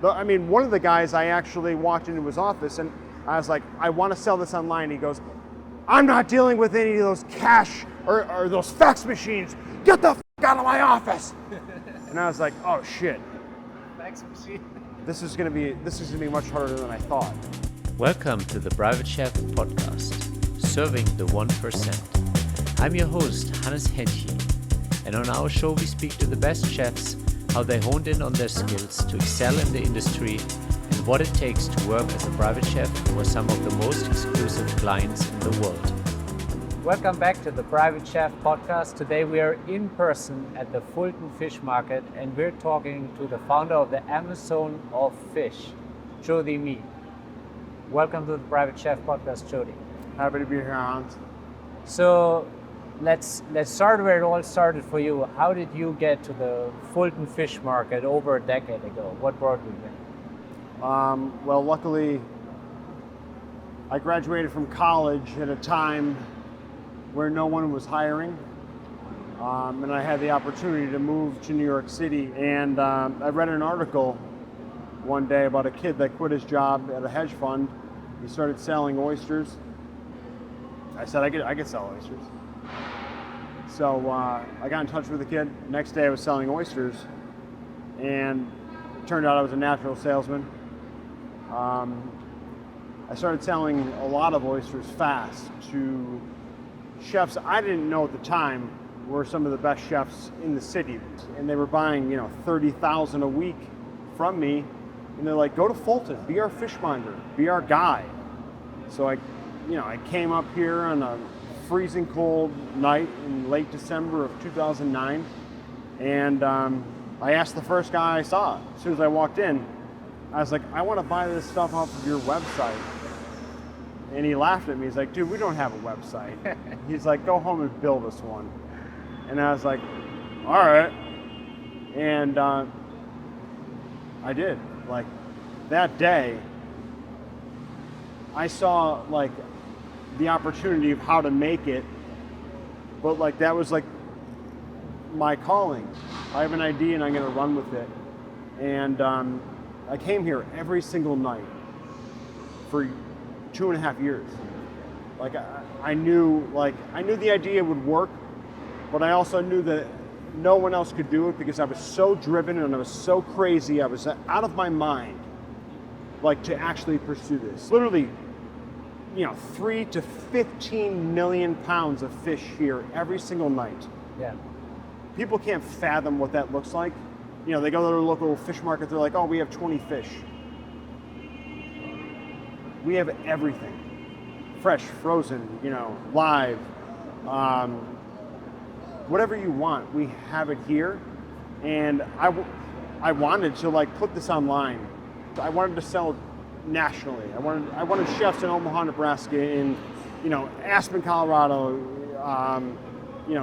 One of the guys, I actually walked into his office and I was like, I want to sell this online. He goes, I'm not dealing with any of those cash or those fax machines. Get the f*** out of my office. And I was like, oh shit. Fax machine. This is gonna be much harder than I thought. Welcome to the Private Chef Podcast, serving the 1%. I'm your host, Hennche, and on our show we speak to the best chefs, how they honed in on their skills to excel in the industry, and what it takes to work as a private chef for some of the most exclusive clients in the world. Welcome back to the Private Chef Podcast. Today we are in person at the Fulton Fish Market and we're talking to the founder of the Amazon of Fish, Jody Mee. Welcome to the Private Chef Podcast, Jody. Happy to be here, Hans. So let's start where it all started for you. How did you get to the Fulton Fish Market over a decade ago? What brought you there? Well, luckily, I graduated from college at a time where no one was hiring, and I had the opportunity to move to New York City. And I read an article one day about a kid that quit his job at a hedge fund. He started selling oysters. I said I could sell oysters. So I got in touch with the kid. Next day I was selling oysters, and it turned out I was a natural salesman. I started selling a lot of oysters fast to chefs I didn't know at the time were some of the best chefs in the city, and they were buying $30,000 a week from me, and they're like, go to Fulton, be our fishmonger, be our guy. So I came up here on a freezing cold night in late December of 2009, and I asked the first guy I saw as soon as I walked in. I was like, I want to buy this stuff off of your website. And he laughed at me. He's like, dude, we don't have a website. He's like, go home and build us one. And I was like, all right. And I did. Like, that day, I saw like the opportunity of how to make it, but like that was like my calling. I have an idea and I'm gonna run with it. And I came here every single night for 2.5 years. Like I knew the idea would work, but I also knew that no one else could do it because I was so driven and I was so crazy. I was out of my mind, like, to actually pursue this. Literally, 3 to 15 million pounds of fish here every single night. Yeah. People Can't fathom what that looks like. They go to their local fish market, they're like, oh, we have 20 fish. We have everything. Fresh, frozen, live. Whatever you want, we have it here. And I wanted to put this online. I wanted to sell it nationally. I wanted chefs in Omaha, Nebraska, in Aspen, Colorado,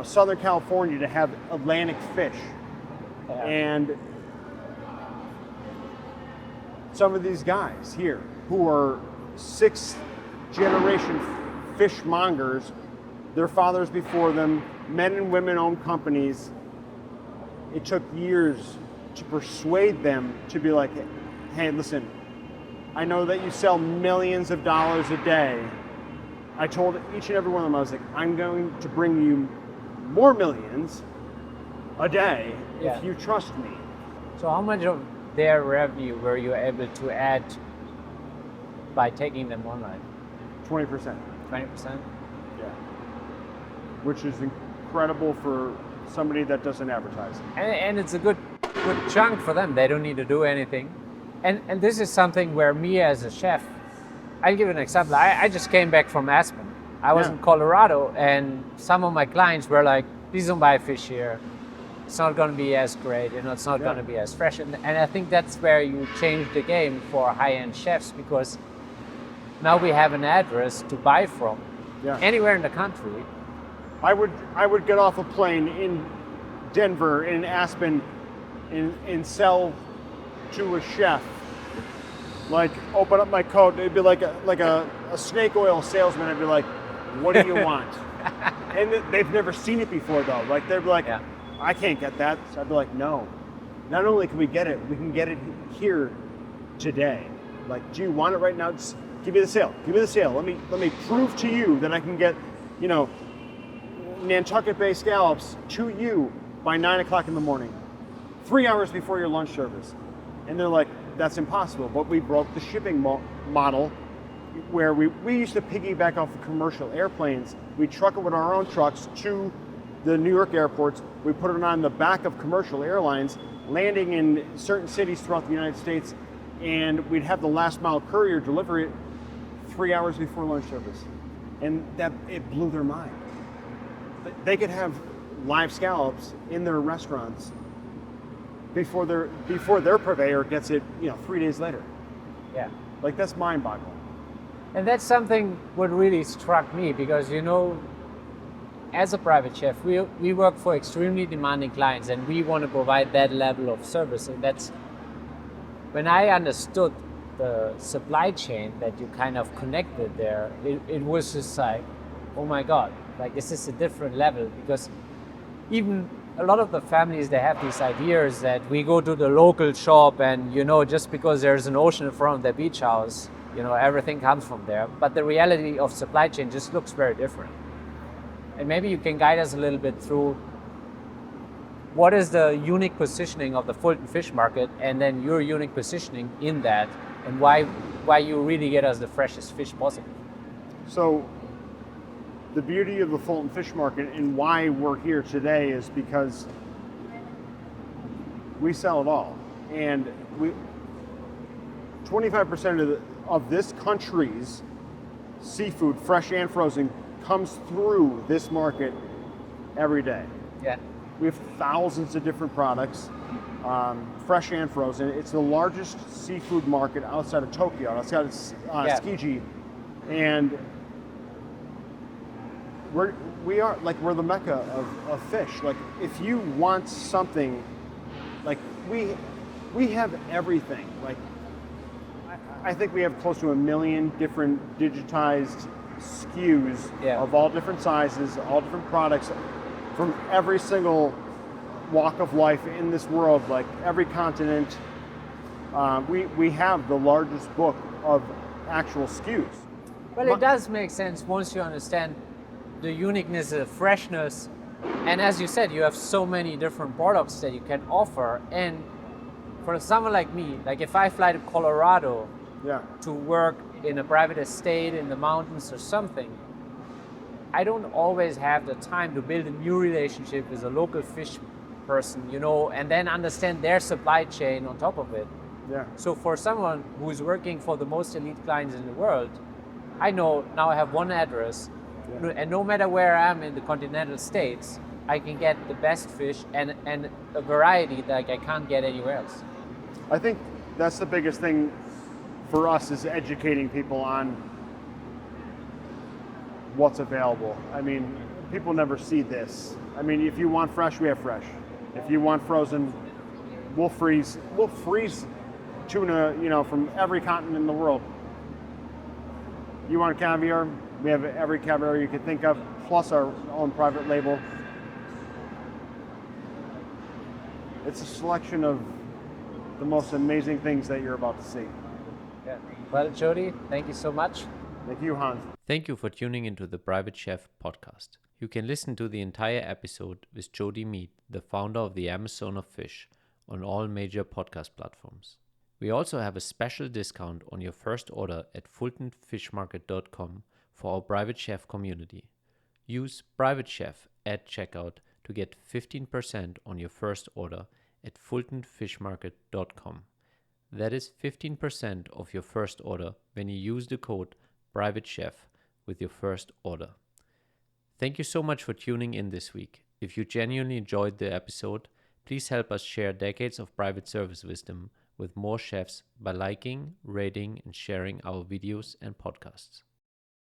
Southern California to have Atlantic fish. Yeah. And some of these guys here who are 6th generation fishmongers, their fathers before them, men and women owned companies. It took years to persuade them to be like, hey, listen, I know that you sell millions of dollars a day. I told each and every one of them, I was like, I'm going to bring you more millions a day if you trust me. So how much of their revenue were you able to add by taking them online? 20%. 20%? Yeah. Which is incredible for somebody that doesn't advertise. And it's a good chunk for them. They don't need to do anything. And this is something where me as a chef, I'll give an example. I just came back from Aspen. I was in Colorado, and some of my clients were like, please don't buy fish here. It's not going to be as great, it's not going to be as fresh. And I think that's where you change the game for high-end chefs, because now we have an address to buy from anywhere in the country. I would get off a plane in Denver, in Aspen, and sell to a chef. Like, open up my coat, it'd be like a snake oil salesman. I'd be like, what do you want? And they've never seen it before though. Like, they'd be like, I can't get that. So I'd be like, no. Not only can we get it, we can get it here today. Like, do you want it right now? Just give me the sale. Give me the sale. Let me prove to you that I can get, Nantucket Bay scallops to you by 9 o'clock in the morning, 3 hours before your lunch service. And they're like, that's impossible. But we broke the shipping model where we used to piggyback off of commercial airplanes. We truck it with our own trucks to the New York airports. We put it on the back of commercial airlines, landing in certain cities throughout the United States, and we'd have the last mile courier deliver it 3 hours before lunch service. And that, it blew their mind. They could have live scallops in their restaurants before their purveyor gets it, 3 days later. Yeah. Like, that's mind-boggling. And that's something what really struck me, because as a private chef, we work for extremely demanding clients, and we want to provide that level of service. And that's when I understood the supply chain that you kind of connected there, it was just like, oh my God, like this is a different level. Because even a lot of the families, they have these ideas that we go to the local shop and, just because there's an ocean in front of their beach house, everything comes from there. But the reality of supply chain just looks very different. And maybe you can guide us a little bit through what is the unique positioning of the Fulton Fish Market, and then your unique positioning in that, and why you really get us the freshest fish possible. So the beauty of the Fulton Fish Market and why we're here today is because we sell it all. And 25% of this country's seafood, fresh and frozen, comes through this market every day. Yeah. We have thousands of different products, fresh and frozen. It's the largest seafood market outside of Tokyo, outside of Tsukiji, and we're the mecca of fish. Like, if you want something, like we have everything. Like, I think we have close to 1 million different digitized SKUs of all different sizes, all different products from every single walk of life in this world, like every continent. We have the largest book of actual SKUs. Well, it does make sense once you understand the uniqueness, the freshness, and as you said, you have so many different products that you can offer. And for someone like me, like if I fly to Colorado to work in a private estate in the mountains or something, I don't always have the time to build a new relationship with a local fish person, and then understand their supply chain on top of it. Yeah. So for someone who is working for the most elite clients in the world, I know now I have one address, and no matter where I am in the continental states, I can get the best fish and a variety that I can't get anywhere else. I think that's the biggest thing for us, is educating people on what's available. I mean, people never see this. I mean, if you want fresh, we have fresh. If you want frozen, we'll freeze tuna, from every continent in the world. You want caviar? We have every caviar you can think of, plus our own private label. It's a selection of the most amazing things that you're about to see. Yeah. Well, Jody, thank you so much. Thank you, Hans. Thank you for tuning into the Private Chef podcast. You can listen to the entire episode with Jody Mead, the founder of the Amazon of Fish, on all major podcast platforms. We also have a special discount on your first order at fultonfishmarket.com for our Private Chef community. Use Private Chef at checkout to get 15% on your first order at fultonfishmarket.com. That is 15% of your first order when you use the code Private Chef with your first order. Thank you so much for tuning in this week. If you genuinely enjoyed the episode, please help us share decades of private service wisdom with more chefs by liking, rating, and sharing our videos and podcasts.